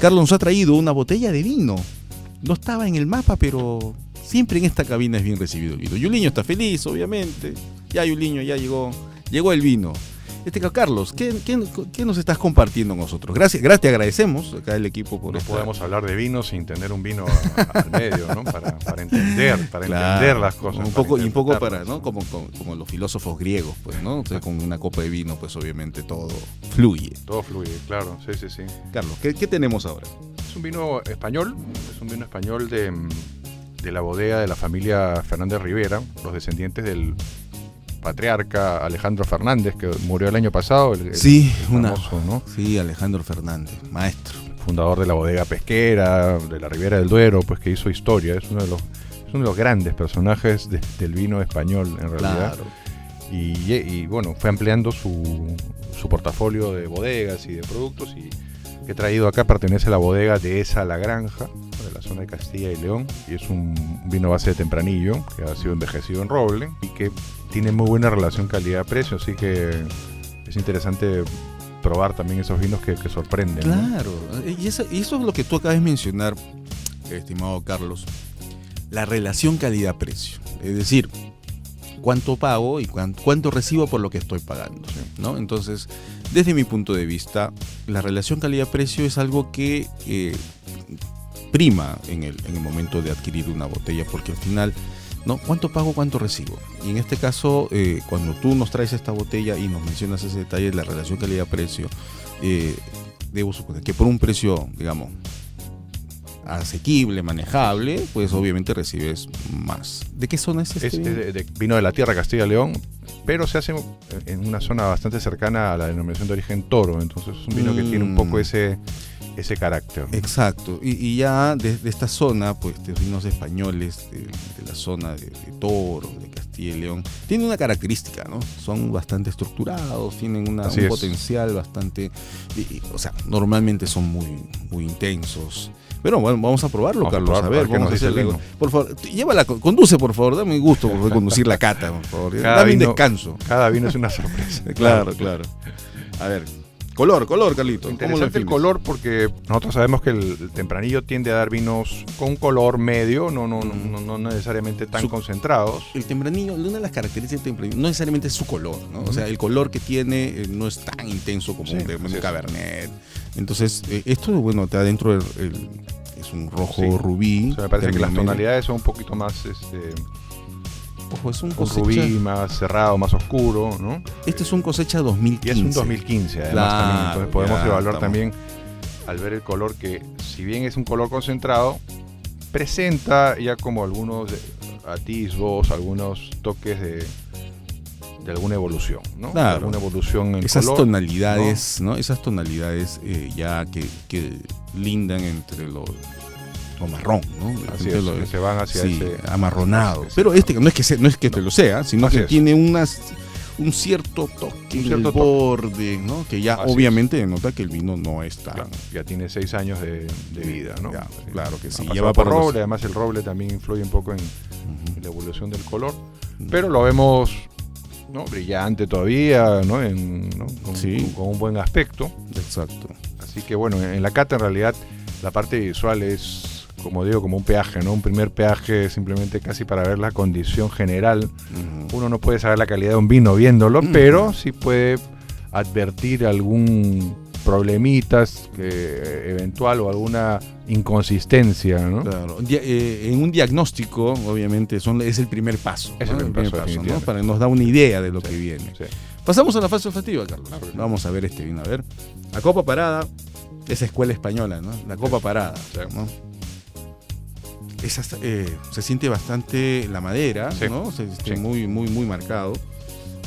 Carlos nos ha traído una botella de vino. No estaba en el mapa, pero siempre en esta cabina es bien recibido el vino. Yuliño está feliz, obviamente. Ya Yuliño, ya llegó el vino. Carlos, ¿qué nos estás compartiendo con nosotros? Gracias, te agradecemos acá el equipo por No podemos hablar de vino sin tener un vino al medio, ¿no? Para entender las cosas. Un poco para, ¿no? Como los filósofos griegos, pues, ¿no? Entonces, con una copa de vino, pues obviamente todo fluye. Todo fluye, claro, sí. Carlos, ¿qué tenemos ahora? Es un vino español, de la bodega de la familia Fernández Rivera, los descendientes del patriarca Alejandro Fernández, que murió el año pasado. Famoso, ¿no? Sí, Alejandro Fernández, maestro. Fundador de la bodega pesquera, de la Ribera del Duero, pues que hizo historia. Es uno de los grandes personajes del vino español, en realidad. Claro. Y bueno, fue ampliando su portafolio de bodegas y de productos, y que he traído acá pertenece a la bodega de Esa La Granja, de la zona de Castilla y León, y es un vino a base de tempranillo, que ha sido envejecido en roble, y que tiene muy buena relación calidad-precio, así que es interesante probar también esos vinos que sorprenden. Claro, ¿no? Y eso es lo que tú acabas de mencionar, estimado Carlos, la relación calidad-precio. Es decir, cuánto pago y cuánto recibo por lo que estoy pagando, ¿no? Entonces, desde mi punto de vista, la relación calidad-precio es algo que prima en el momento de adquirir una botella, porque al final, ¿no? ¿Cuánto pago, cuánto recibo? Y en este caso, cuando tú nos traes esta botella y nos mencionas ese detalle de la relación calidad-precio, debo suponer que por un precio, digamos, asequible, manejable, pues obviamente recibes más. ¿De qué zona es este? De vino de la tierra, Castilla y León, pero se hace en una zona bastante cercana a la denominación de origen Toro, entonces es un vino que tiene un poco ese carácter. Exacto, y ya desde esta zona, pues de vinos españoles de la zona de Toro, de Castilla y León, tienen una característica, ¿no? Son bastante estructurados, tienen un potencial bastante, o sea, normalmente son muy intensos. Pero bueno, vamos a probarlo, Carlos. A ver, vamos a hacerlo. Por favor, conduce, por favor, dame un gusto por conducir la cata, por favor. Dame un descanso. Cada vino es una sorpresa. Claro. A ver, color, Carlito. Interesante el color, porque nosotros sabemos que el tempranillo tiende a dar vinos con un color medio, no necesariamente tan concentrados. El tempranillo, una de las características del tempranillo no necesariamente es su color, ¿no? O sea, el color que tiene no es tan intenso como un cabernet. Entonces, esto, bueno, te adentro es un rojo rubí. O sea, me parece que las tonalidades son un poquito más Ojo, es un rubí más cerrado, más oscuro, ¿no? Este es un cosecha 2015. Y es un 2015, además, también. Entonces podemos evaluar también, al ver el color, que si bien es un color concentrado, presenta ya como algunos atisbos, algunos toques de alguna evolución, ¿no? Claro. Alguna evolución en esas color, tonalidades, ¿no? Esas tonalidades ya que lindan entre lo marrón, ¿no? Así es, se van hacia ese amarronado. Pero no es que te lo sea, sino que tiene un cierto toque en el borde, ¿no? Que ya obviamente denota que el vino no está. Claro, ya tiene 6 años de vida, ¿no? Ya, claro que sí. Lleva por roble, además el roble también influye un poco en la evolución del color, pero lo vemos, ¿no? Brillante todavía, ¿no? Con un buen aspecto. Exacto. Así que bueno, en la cata en realidad la parte visual es, como digo, como un peaje, ¿no? Un primer peaje simplemente casi para ver la condición general. Uno no puede saber la calidad de un vino viéndolo, pero sí puede advertir algún problemitas eventual o alguna inconsistencia, ¿no? Claro. En un diagnóstico, obviamente, es el primer paso. Es el primer paso, ¿no? Para nos da una idea de lo que viene. Sí. Pasamos a la fase olfativa, Carlos. Vamos a ver este vino. A ver. La copa parada, esa escuela española, ¿no? La copa parada, ¿no? Se siente bastante la madera, ¿no? Muy marcado.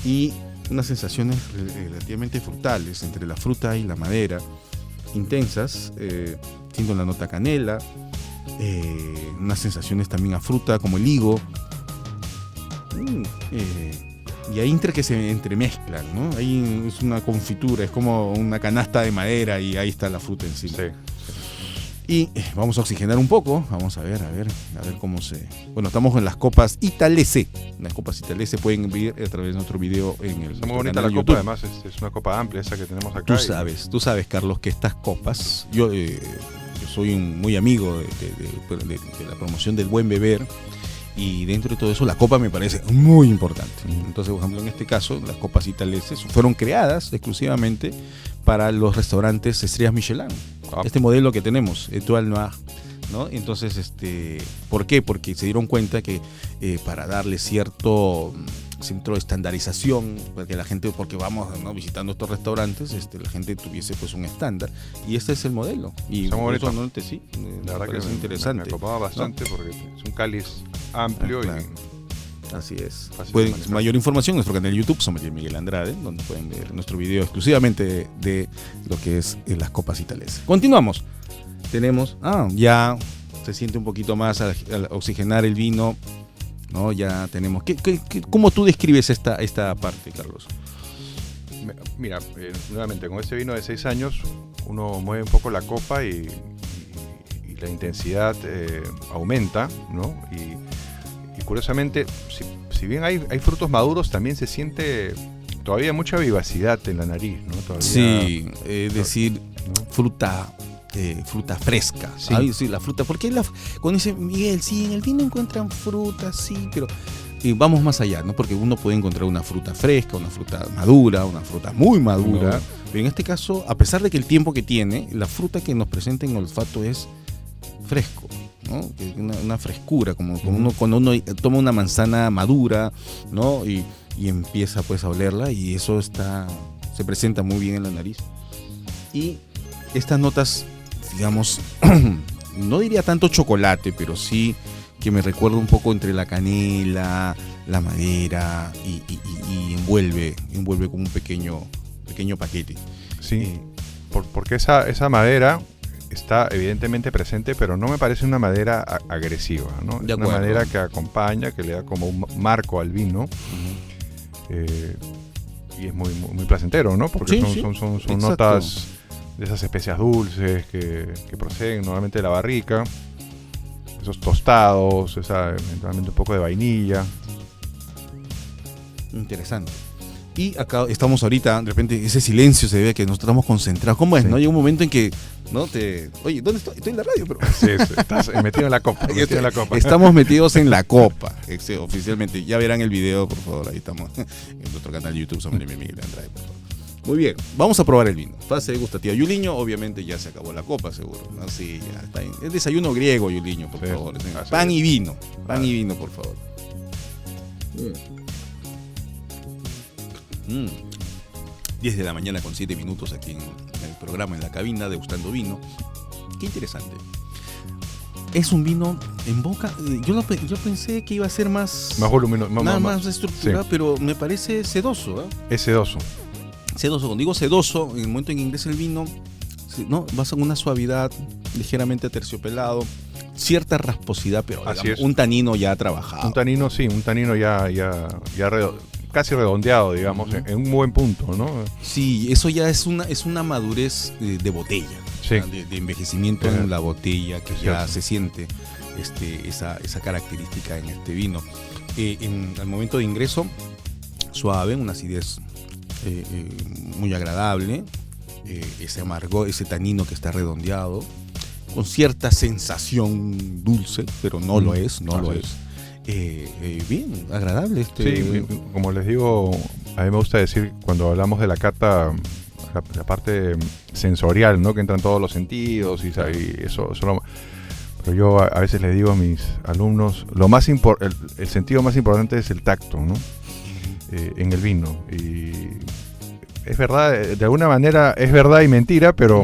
Y unas sensaciones relativamente frutales, entre la fruta y la madera, intensas. Siento la nota canela, unas sensaciones también a fruta, como el higo. Y ahí que se entremezclan, ¿no? Ahí es una confitura, es como una canasta de madera y ahí está la fruta encima. Sí. Y vamos a oxigenar un poco, vamos a ver cómo se... Bueno, estamos en las copas Italese. Las copas Italese pueden ver a través de nuestro video en el Está muy bonita la copa, además es una copa amplia esa que tenemos acá. Tú sabes, Carlos, que estas copas, yo soy muy amigo de la promoción del buen beber, y dentro de todo eso la copa me parece muy importante. Entonces, por ejemplo, en este caso, las copas italeses fueron creadas exclusivamente para los restaurantes estrellas Michelin. Este modelo que tenemos, Étoile Noire, ¿no? Entonces, ¿por qué? Porque se dieron cuenta que para darle cierto centro de estandarización, porque la gente, porque vamos, ¿no?, visitando estos restaurantes, la gente tuviese pues un estándar, y este es el modelo. Y eso, ¿no? Sí, la verdad que es interesante. Me copaba bastante, ¿no? Porque es un cáliz amplio, claro. Y así es. Mayor información en nuestro canal de YouTube, Sommelier Miguel Andrade, donde pueden ver nuestro video exclusivamente de lo que es las copas italesas. Continuamos. Tenemos, ya se siente un poquito más al oxigenar el vino, ¿no? Ya tenemos. ¿Cómo tú describes esta parte, Carlos? Mira, nuevamente, con este vino de 6 años, uno mueve un poco la copa y la intensidad aumenta, ¿no? Y curiosamente, si bien hay frutos maduros, también se siente todavía mucha vivacidad en la nariz, ¿no? Todavía, sí, es decir, ¿no? Fruta fresca. Sí. Ay, sí, la fruta. Porque cuando dice Miguel, sí, en el vino encuentran fruta, sí, pero vamos más allá, ¿no? Porque uno puede encontrar una fruta fresca, una fruta madura, una fruta muy madura. No. Pero en este caso, a pesar de que el tiempo que tiene, la fruta que nos presenta en olfato es fresco, ¿no? Una frescura, como cuando uno toma una manzana madura, ¿no? Y empieza pues a olerla, y eso se presenta muy bien en la nariz. Y estas notas, digamos, no diría tanto chocolate, pero sí que me recuerda un poco entre la canela, la madera, y envuelve como un pequeño paquete. Sí, porque esa madera está evidentemente presente, pero no me parece una madera agresiva, ¿no? Es una madera que acompaña, que le da como un marco al vino. Y es muy, muy placentero, ¿no? Porque son notas de esas especias dulces que proceden normalmente de la barrica, esos tostados, eventualmente un poco de vainilla. Interesante. Y acá estamos ahorita, de repente ese silencio se ve que nos estamos concentrados. ¿Cómo es? Sí. ¿No? Llega un momento en que ¿no? Oye, ¿dónde estoy? Estoy en la radio, pero... Sí, estás metido en la copa. Estamos metidos en la copa, oficialmente. Ya verán el video, por favor. Ahí estamos en nuestro canal de YouTube, Sommelier Miguel Andrade, por favor. Muy bien, vamos a probar el vino. Fase degustativa. Yuliño, obviamente ya se acabó la copa, seguro, ¿no? Sí, ya está bien. Es desayuno griego, Yuliño, por favor. Pan y vino. Pan y vino, por favor. 10 de la mañana con 7 minutos aquí en el programa, en la cabina, degustando vino. Qué interesante. Es un vino en boca. Yo pensé que iba a ser más voluminoso, más estructura, sí. Pero me parece sedoso, ¿eh? Es sedoso. Sedoso, cuando digo sedoso, en el momento en que ingresa el vino, ¿no? Vas a una suavidad, ligeramente aterciopelado, cierta rasposidad, pero digamos, un tanino ya trabajado. Un tanino, sí, ya casi redondeado, digamos, en un buen punto, ¿no? Sí, eso ya es una madurez de botella, sí. de envejecimiento en la botella, que ya se siente esa característica en este vino. Al momento de ingreso, suave, una acidez muy agradable, ese amargor, ese tanino que está redondeado, con cierta sensación dulce, pero no lo es, bien, agradable. Sí, como les digo, a mí me gusta decir, cuando hablamos de la cata, la parte sensorial, ¿no? Que entran todos los sentidos y eso pero yo a veces les digo a mis alumnos, el sentido más importante es el tacto, ¿no? En el vino. Y es verdad, de alguna manera es verdad y mentira, pero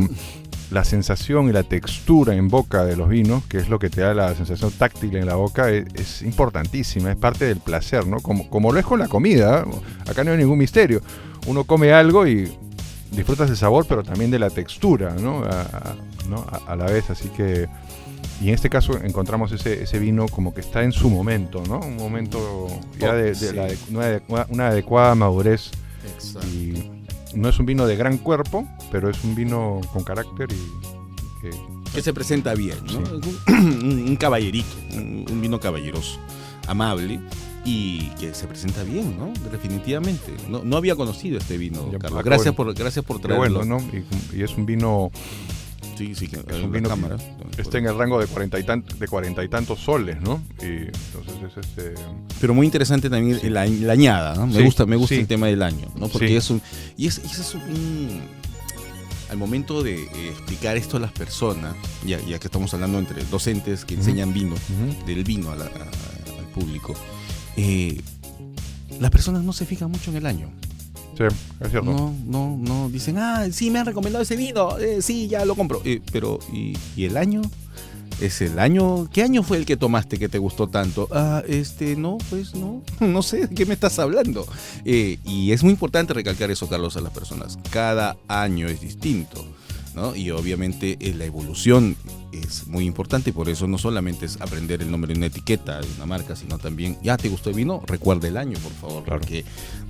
la sensación y la textura en boca de los vinos, que es lo que te da la sensación táctil en la boca, es importantísima, es parte del placer, ¿no? Como lo es con la comida, acá no hay ningún misterio. Uno come algo y disfrutas el sabor, pero también de la textura, ¿no? A la vez, así que... Y en este caso encontramos ese vino como que está en su momento, ¿no? Un momento ya una adecuada madurez. Exacto. Y no es un vino de gran cuerpo, pero es un vino con carácter y que se presenta bien, ¿no? Sí. Un caballerito, un vino caballeroso, amable y que se presenta bien, ¿no? Definitivamente. No había conocido este vino, Carlos. Gracias por traerlo. Bueno, ¿no? Y es un vino Sí, sí, que es un vino cámara. Que está en el rango de 40 y tantos soles, ¿no? Y entonces Pero muy interesante también la añada, ¿no? Me gusta sí. el tema del año, ¿no? Porque Sí. ese es un al momento de explicar esto a las personas, ya que estamos hablando entre docentes que enseñan vino, del vino al público, las personas no se fijan mucho en el año. Sí, es cierto. No, dicen, sí, me han recomendado ese vino, sí, ya lo compro. Pero, ¿y el año? ¿Es el año? ¿Qué año fue el que tomaste que te gustó tanto? No, pues no sé de qué me estás hablando. Y es muy importante recalcar eso, Carlos, a las personas. Cada año es distinto, ¿no? Y obviamente la evolución es muy importante y por eso no solamente es aprender el nombre de una etiqueta de una marca, sino también, ¿ya te gustó el vino? Recuerda el año, por favor, claro. Porque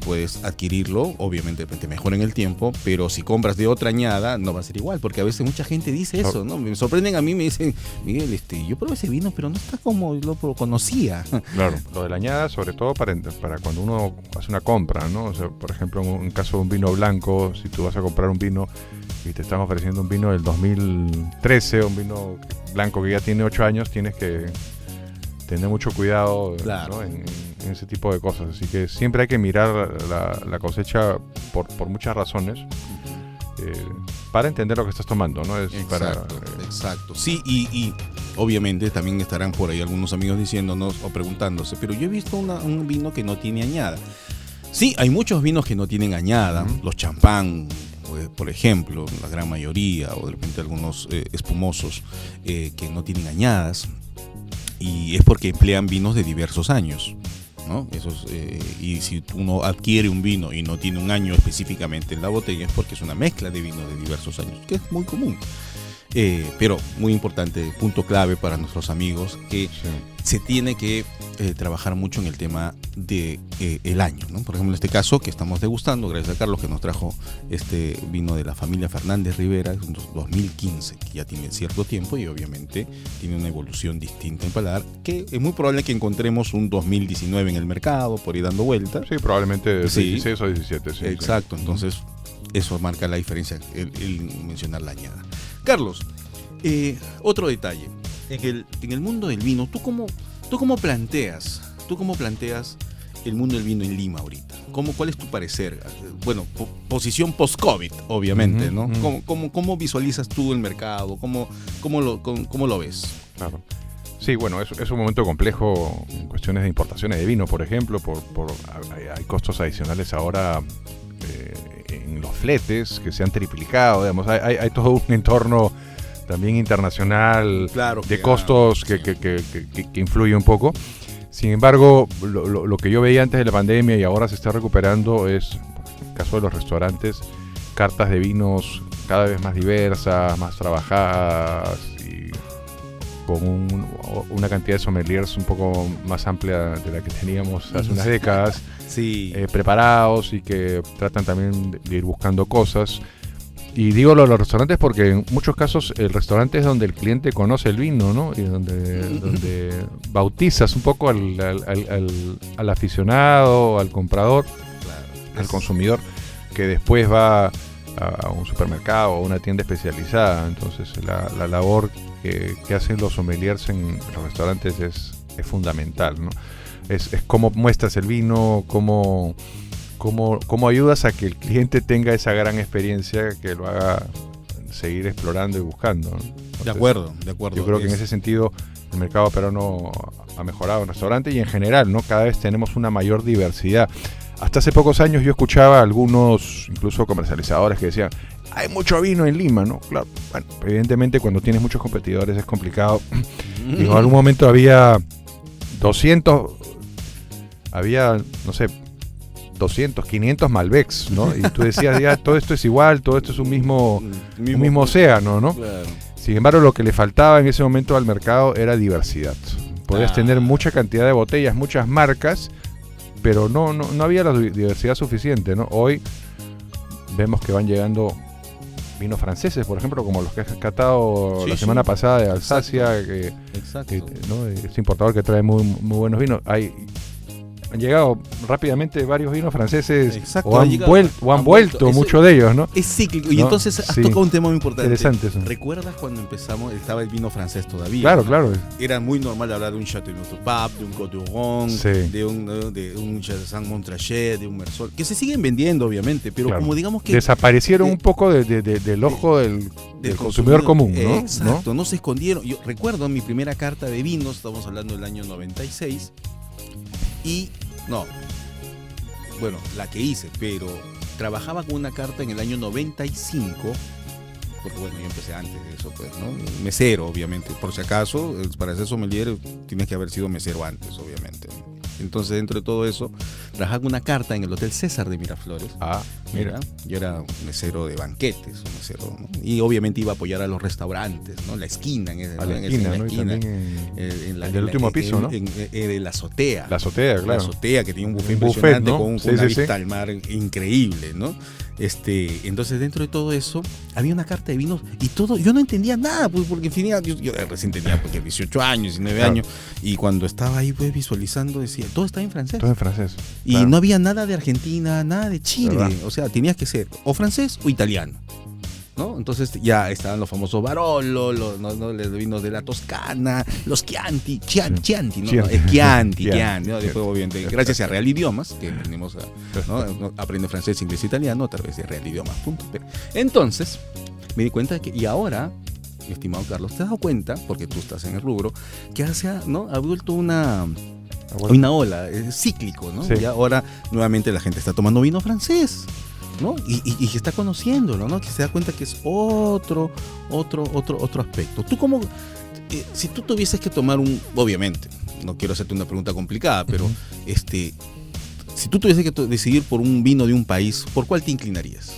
puedes adquirirlo, obviamente de repente mejor en el tiempo, pero si compras de otra añada no va a ser igual, porque a veces mucha gente dice eso, ¿no? Me sorprenden a mí, me dicen, Miguel, yo probé ese vino, pero no está como lo conocía. Claro, lo de la añada, sobre todo para cuando uno hace una compra, ¿no? O sea, por ejemplo, en un caso de un vino blanco, si tú vas a comprar un vino y te están ofreciendo un vino del 2013, un vino blanco que ya tiene 8 años, tienes que tener mucho cuidado, claro, ¿no? en ese tipo de cosas. Así que siempre hay que mirar la cosecha por muchas razones, para entender lo que estás tomando, ¿no? Exacto. Sí, y obviamente también estarán por ahí algunos amigos diciéndonos o preguntándose, pero yo he visto un vino que no tiene añada. Sí, hay muchos vinos que no tienen añada, los champán, por ejemplo, la gran mayoría, o de repente algunos espumosos que no tienen añadas, y es porque emplean vinos de diversos años, ¿no? Y si uno adquiere un vino y no tiene un año específicamente en la botella, es porque es una mezcla de vinos de diversos años, que es muy común. Pero muy importante, punto clave para nuestros amigos, que se tiene que trabajar mucho en el tema de el año, ¿no? Por ejemplo, en este caso que estamos degustando, gracias a Carlos que nos trajo este vino de la familia Fernández Rivera, es un 2015, que ya tiene cierto tiempo y obviamente tiene una evolución distinta en paladar, que es muy probable que encontremos un 2019 en el mercado, por ir dando vueltas. Sí, probablemente 16 o 17. Sí, exacto, entonces eso marca la diferencia, el mencionar la añada. Carlos, otro detalle, en el mundo del vino, ¿tú cómo planteas el mundo del vino en Lima ahorita? ¿Cuál es tu parecer? Bueno, posición post-COVID, obviamente, ¿no? ¿Cómo visualizas tú el mercado? ¿Cómo lo ves? Claro. Sí, bueno, es un momento complejo en cuestiones de importaciones de vino, por ejemplo, hay costos adicionales ahora en los fletes que se han triplicado, digamos, hay todo un entorno también internacional, claro, de costos que influye un poco. Sin embargo, lo que yo veía antes de la pandemia y ahora se está recuperando es, en el caso de los restaurantes, cartas de vinos cada vez más diversas, más trabajadas y con una cantidad de sommeliers un poco más amplia de la que teníamos hace unas décadas. Sí. Preparados y que tratan también de ir buscando cosas. Y digo lo de los restaurantes porque en muchos casos el restaurante es donde el cliente conoce el vino, ¿no? Y donde bautizas un poco al aficionado, al comprador, claro, al consumidor, que después va a un supermercado o a una tienda especializada. Entonces la labor que hacen los sommeliers en los restaurantes es fundamental, ¿no? Es cómo muestras el vino, cómo ayudas a que el cliente tenga esa gran experiencia que lo haga seguir explorando y buscando, ¿no? Entonces, de acuerdo. Yo creo que en ese sentido el mercado peruano ha mejorado en restaurantes y en general, ¿no? Cada vez tenemos una mayor diversidad. Hasta hace pocos años yo escuchaba a algunos, incluso comercializadores, que decían, hay mucho vino en Lima, ¿no? Claro, bueno, evidentemente cuando tienes muchos competidores es complicado. Y en algún momento había 200, no sé, 200, 500 Malbecs, ¿no? Y tú decías, ya, todo esto es igual, todo esto es un mismo océano, ¿no? Claro. Sin embargo, lo que le faltaba en ese momento al mercado era diversidad. Podías tener mucha cantidad de botellas, muchas marcas, pero no había la diversidad suficiente, ¿no? Hoy vemos que van llegando vinos franceses, por ejemplo, como los que has catado la semana pasada de Alsacia, que ¿no? Es importador que trae muy buenos vinos. Hay han llegado rápidamente varios vinos franceses. Exacto, o han vuelto muchos de ellos, ¿no? Es cíclico. Y ¿no? entonces has tocado un tema muy importante. Interesante eso. ¿Recuerdas cuando empezamos? Estaba el vino francés todavía. Claro, ¿no? Claro. Era muy normal hablar de un Châteauneuf-du-Pape, de un Côte-du-Rhône, sí. de un Chassagne-Montrachet, de un Mersol, que se siguen vendiendo, obviamente, pero como digamos que... Desaparecieron un poco del ojo del consumidor común, ¿no? Exacto, no se escondieron. Yo recuerdo mi primera carta de vinos, estamos hablando del año 96, y la que hice, pero trabajaba con una carta en el año 95, porque bueno, yo empecé antes de eso, pues, ¿no? Mesero, obviamente, por si acaso, para ser sommelier tienes que haber sido mesero antes, obviamente. Entonces, dentro de todo eso, trabajaba con una carta en el Hotel César de Miraflores. Mira. Yo era un mesero de banquetes, ¿no? Y obviamente iba a apoyar a los restaurantes, ¿no? La esquina, en la esquina, en el último piso, ¿no? En la azotea. La azotea, claro. La azotea, que tenía un buffet impresionante, ¿no? con una vista al mar increíble, ¿no? Entonces, dentro de todo eso, había una carta de vinos y todo. Yo no entendía nada, pues, porque en fin, yo recién tenía 18 años, 19 años, y cuando estaba ahí, pues, visualizando, decía, todo estaba en francés. Todo en francés. Y no había nada de Argentina, nada de Chile. ¿Verdad? O sea, tenías que ser o francés o italiano, ¿no? Entonces ya estaban los famosos Barolo, los vinos de la Toscana, los Chianti, ¿no? Es Chianti, ¿no? Después, obviamente, gracias a Real Idiomas, que venimos a aprender francés, inglés, italiano a través de Real Idiomas. Entonces, me di cuenta de que, y ahora, mi estimado Carlos, ¿te has dado cuenta, porque tú estás en el rubro, que ha vuelto una ola, es cíclico, ¿no? Sí. Y ahora nuevamente la gente está tomando vino francés, ¿no? Y que está conociéndolo, ¿no? Que se da cuenta que es otro aspecto. Tú como, si tú tuvieses que tomar obviamente, no quiero hacerte una pregunta complicada, pero si tú tuvieses que decidir por un vino de un país, ¿por cuál te inclinarías?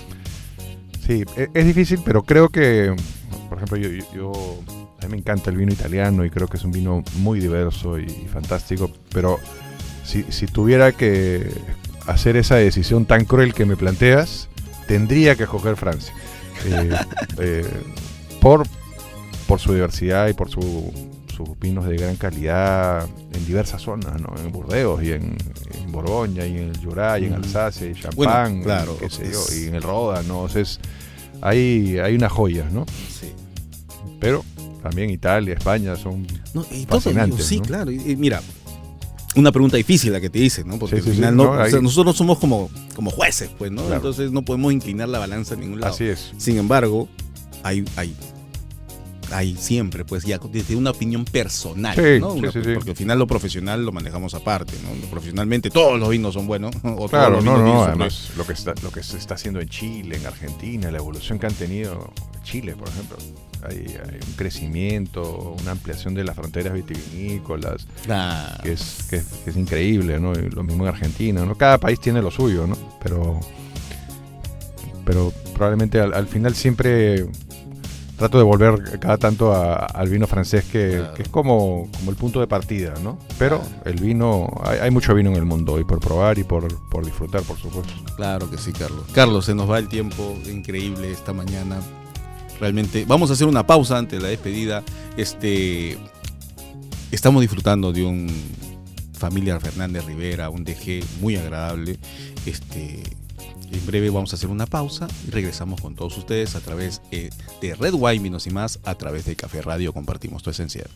Sí, es difícil, pero creo que, por ejemplo, a mí me encanta el vino italiano y creo que es un vino muy diverso y fantástico, pero si tuviera que hacer esa decisión tan cruel que me planteas, tendría que escoger Francia. Por su diversidad y por sus vinos de gran calidad en diversas zonas, ¿no? En Burdeos y en Borgoña y en el Jura y en Alsacia y Champagne, claro, y en el Roda, ¿no? Entonces, hay unas joyas, ¿no? Sí. Pero también Italia, España son fascinantes. Sí, ¿no? claro. Y mira, una pregunta difícil la que te hice, ¿no? Porque al final nosotros somos como jueces, pues, ¿no? Claro. Entonces no podemos inclinar la balanza en ningún lado. Así es. Sin embargo, hay siempre, pues, ya desde una opinión personal, ¿no? Porque al final lo profesional lo manejamos aparte, ¿no? Profesionalmente todos los vinos son buenos. Claro, además lo que se está haciendo en Chile, en Argentina, la evolución que han tenido Chile, por ejemplo. Hay un crecimiento, una ampliación de las fronteras vitivinícolas, que es increíble, ¿no? Y lo mismo en Argentina, ¿no? Cada país tiene lo suyo, ¿no? Pero probablemente al final siempre trato de volver cada tanto al vino francés, que es como el punto de partida, ¿no? Pero el vino, hay mucho vino en el mundo y por probar y por disfrutar, por supuesto. Claro que sí, Carlos. Carlos, se nos va el tiempo, increíble esta mañana. Realmente, vamos a hacer una pausa antes de la despedida. Estamos disfrutando de un familia Fernández Rivera, un DG muy agradable. En breve vamos a hacer una pausa y regresamos con todos ustedes a través de Red Wine Vinos y Más, a través de Café Radio. Compartimos tu esencial.